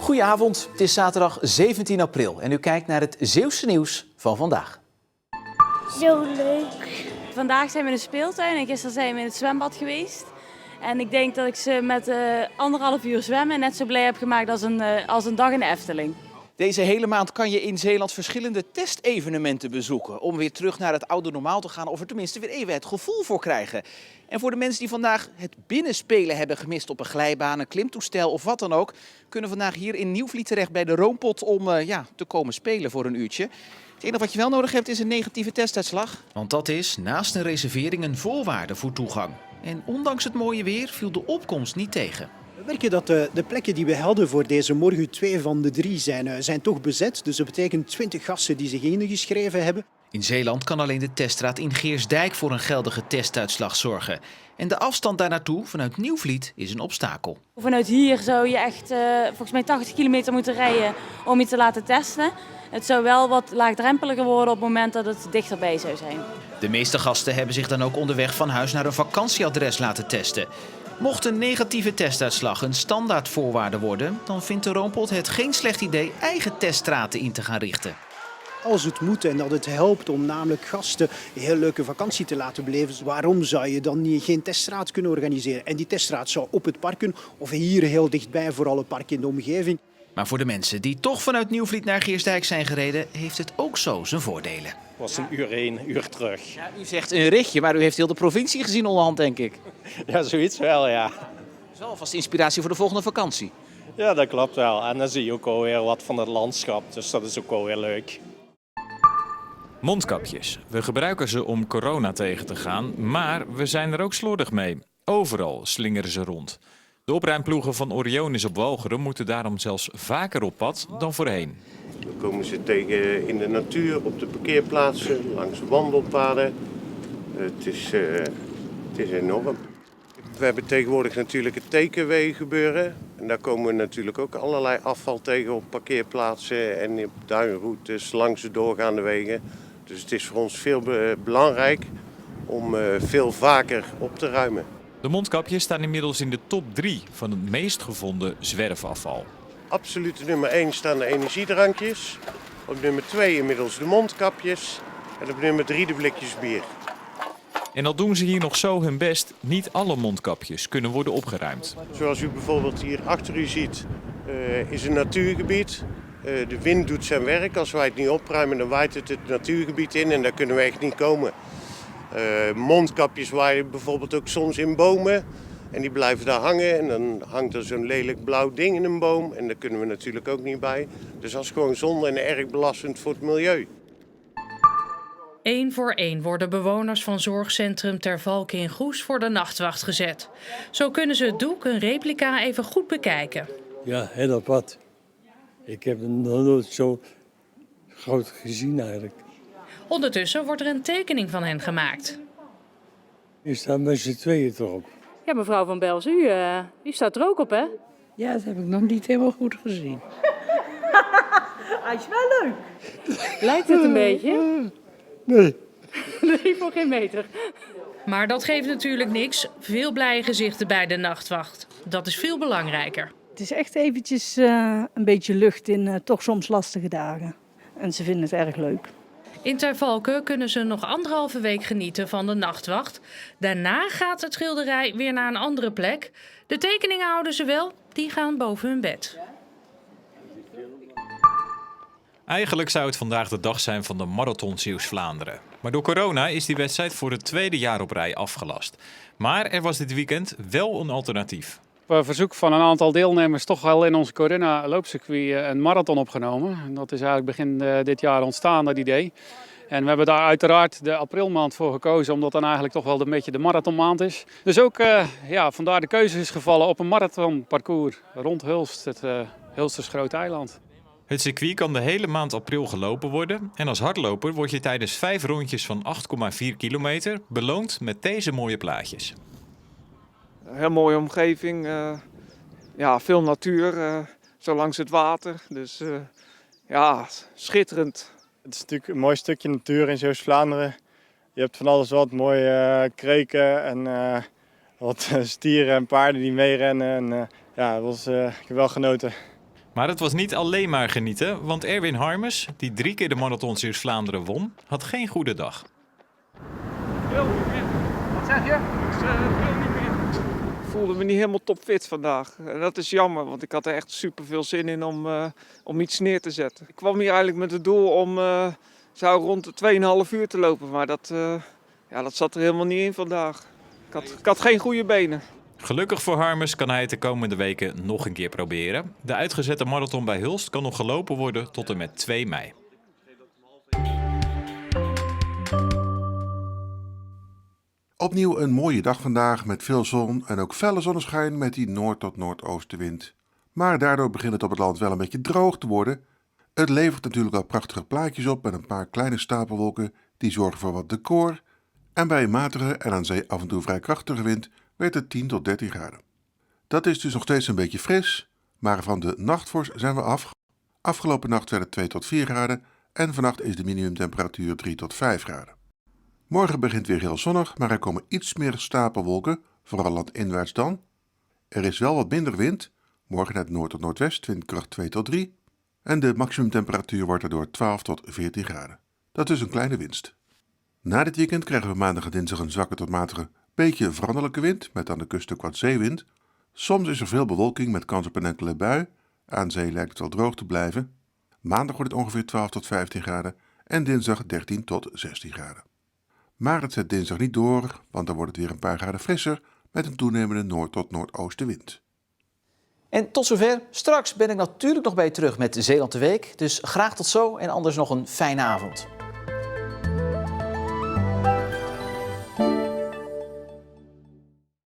Goedenavond, het is zaterdag 17 april en u kijkt naar het Zeeuwse nieuws van vandaag. Zo leuk. Vandaag zijn we in de speeltuin en gisteren zijn we in het zwembad geweest. En ik denk dat ik ze met 1,5 uur zwemmen net zo blij heb gemaakt als een dag in de Efteling. Deze hele maand kan je in Zeeland verschillende testevenementen bezoeken om weer terug naar het oude normaal te gaan of er tenminste weer even het gevoel voor krijgen. En voor de mensen die vandaag het binnenspelen hebben gemist op een glijbaan, een klimtoestel of wat dan ook, kunnen vandaag hier in Nieuwvliet terecht bij de Roompot om te komen spelen voor een uurtje. Het enige wat je wel nodig hebt is een negatieve testuitslag. Want dat is naast een reservering een voorwaarde voor toegang. En ondanks het mooie weer viel de opkomst niet tegen. We merken dat de plekken die we hadden voor deze morgen 2 van de 3 zijn toch bezet. Dus dat betekent 20 gasten die zich ingeschreven hebben. In Zeeland kan alleen de teststraat in Geersdijk voor een geldige testuitslag zorgen. En de afstand daar naartoe vanuit Nieuwvliet is een obstakel. Vanuit hier zou je echt volgens mij 80 kilometer moeten rijden om je te laten testen. Het zou wel wat laagdrempeliger worden op het moment dat het dichterbij zou zijn. De meeste gasten hebben zich dan ook onderweg van huis naar een vakantieadres laten testen. Mocht een negatieve testuitslag een standaardvoorwaarde worden, dan vindt de Roompot het geen slecht idee eigen teststraten in te gaan richten. Als het moet en dat het helpt om namelijk gasten een heel leuke vakantie te laten beleven, waarom zou je dan niet geen teststraat kunnen organiseren? En die teststraat zou op het park kunnen of hier heel dichtbij voor alle parken in de omgeving. Maar voor de mensen die toch vanuit Nieuwvliet naar Geersdijk zijn gereden, heeft het ook zo zijn voordelen. Het was een uur heen, uur terug. Ja, u zegt een ritje, maar u heeft heel de provincie gezien onderhand, denk ik. Ja, zoiets wel, ja. Dat is wel alvast inspiratie voor de volgende vakantie. Ja, dat klopt wel. En dan zie je ook alweer wat van het landschap, dus dat is ook alweer leuk. Mondkapjes. We gebruiken ze om corona tegen te gaan, maar we zijn er ook slordig mee. Overal slingeren ze rond. De opruimploegen van Orionis op Walcheren moeten daarom zelfs vaker op pad dan voorheen. Dan komen ze tegen in de natuur, op de parkeerplaatsen, langs wandelpaden. Het is enorm. We hebben tegenwoordig natuurlijk het takeaway gebeuren. En daar komen we natuurlijk ook allerlei afval tegen op parkeerplaatsen en op duinroutes, langs de doorgaande wegen. Dus het is voor ons veel belangrijk om veel vaker op te ruimen. De mondkapjes staan inmiddels in de top 3 van het meest gevonden zwerfafval. Absoluut nummer 1 staan de energiedrankjes. Op nummer 2 inmiddels de mondkapjes. En op nummer 3 de blikjes bier. En al doen ze hier nog zo hun best, niet alle mondkapjes kunnen worden opgeruimd. Zoals u bijvoorbeeld hier achter u ziet, is een natuurgebied. De wind doet zijn werk. Als wij het niet opruimen, dan waait het natuurgebied in en daar kunnen we echt niet komen. Mondkapjes waaien bijvoorbeeld ook soms in bomen. En die blijven daar hangen en dan hangt er zo'n lelijk blauw ding in een boom. En daar kunnen we natuurlijk ook niet bij. Dus dat is gewoon zonde en erg belastend voor het milieu. 1 voor 1 worden bewoners van zorgcentrum Ter Valk in Goes voor de nachtwacht gezet. Zo kunnen ze het doek, een replica, even goed bekijken. Ja, heel apart. Ik heb het nog nooit zo groot gezien eigenlijk. Ondertussen wordt er een tekening van hen gemaakt. Je staat met z'n tweeën toch op. Ja, mevrouw Van Bels, u staat er ook op, hè? Ja, dat heb ik nog niet helemaal goed gezien. Hij is wel leuk. Lijkt het een beetje? Nee. Nee, voor geen meter. Maar dat geeft natuurlijk niks. Veel blije gezichten bij de nachtwacht. Dat is veel belangrijker. Het is echt eventjes een beetje lucht in toch soms lastige dagen. En ze vinden het erg leuk. In Ter Valken kunnen ze nog 1,5 week genieten van de nachtwacht. Daarna gaat het schilderij weer naar een andere plek. De tekeningen houden ze wel, die gaan boven hun bed. Eigenlijk zou het vandaag de dag zijn van de Marathon Zeeuws-Vlaanderen. Maar door corona is die wedstrijd voor het 2e jaar op rij afgelast. Maar er was dit weekend wel een alternatief. Op verzoek van een aantal deelnemers toch wel in ons corona-loopcircuit een marathon opgenomen. En dat is eigenlijk begin dit jaar ontstaan, dat idee. En we hebben daar uiteraard de aprilmaand voor gekozen, omdat dan eigenlijk toch wel een beetje de marathonmaand is. Dus ook vandaar de keuze is gevallen op een marathonparcours rond Hulst, het Hulsters Groot Eiland. Het circuit kan de hele maand april gelopen worden. En als hardloper word je tijdens 5 rondjes van 8,4 kilometer beloond met deze mooie plaatjes. Heel mooie omgeving, veel natuur, zo langs het water. Dus schitterend. Het is natuurlijk een mooi stukje natuur in Zeeuws-Vlaanderen. Je hebt van alles wat, mooie kreken en wat stieren en paarden die meerennen. En, ik heb wel genoten. Maar het was niet alleen maar genieten, want Erwin Harmes, die 3 keer de Marathon Zeeuws-Vlaanderen won, had geen goede dag. Wat zeg je? Ik voelde me niet helemaal topfit vandaag. En dat is jammer, want ik had er echt super veel zin in om iets neer te zetten. Ik kwam hier eigenlijk met het doel om zo rond de 2,5 uur te lopen, maar dat zat er helemaal niet in vandaag. Ik had geen goede benen. Gelukkig voor Harmes kan hij het de komende weken nog een keer proberen. De uitgezette marathon bij Hulst kan nog gelopen worden tot en met 2 mei. Opnieuw een mooie dag vandaag met veel zon en ook felle zonneschijn met die noord- tot noordoostenwind. Maar daardoor begint het op het land wel een beetje droog te worden. Het levert natuurlijk al prachtige plaatjes op met een paar kleine stapelwolken die zorgen voor wat decor. En bij een matige en aan zee af en toe vrij krachtige wind werd het 10 tot 13 graden. Dat is dus nog steeds een beetje fris, maar van de nachtvorst zijn we af. Afgelopen nacht werd het 2 tot 4 graden en vannacht is de minimumtemperatuur 3 tot 5 graden. Morgen begint weer heel zonnig, maar er komen iets meer stapelwolken, vooral landinwaarts dan. Er is wel wat minder wind, morgen uit noord tot noordwest, windkracht 2 tot 3. En de maximumtemperatuur wordt erdoor 12 tot 14 graden. Dat is een kleine winst. Na dit weekend krijgen we maandag en dinsdag een zwakke tot matige, beetje veranderlijke wind, met aan de kust ook wat zeewind. Soms is er veel bewolking met kans op een enkele bui. Aan zee lijkt het wel droog te blijven. Maandag wordt het ongeveer 12 tot 15 graden en dinsdag 13 tot 16 graden. Maar het zet dinsdag niet door, want dan wordt het weer een paar graden frisser met een toenemende noord- tot noordoostenwind. En tot zover. Straks ben ik natuurlijk nog bij je terug met Zeeland de Week. Dus graag tot zo en anders nog een fijne avond.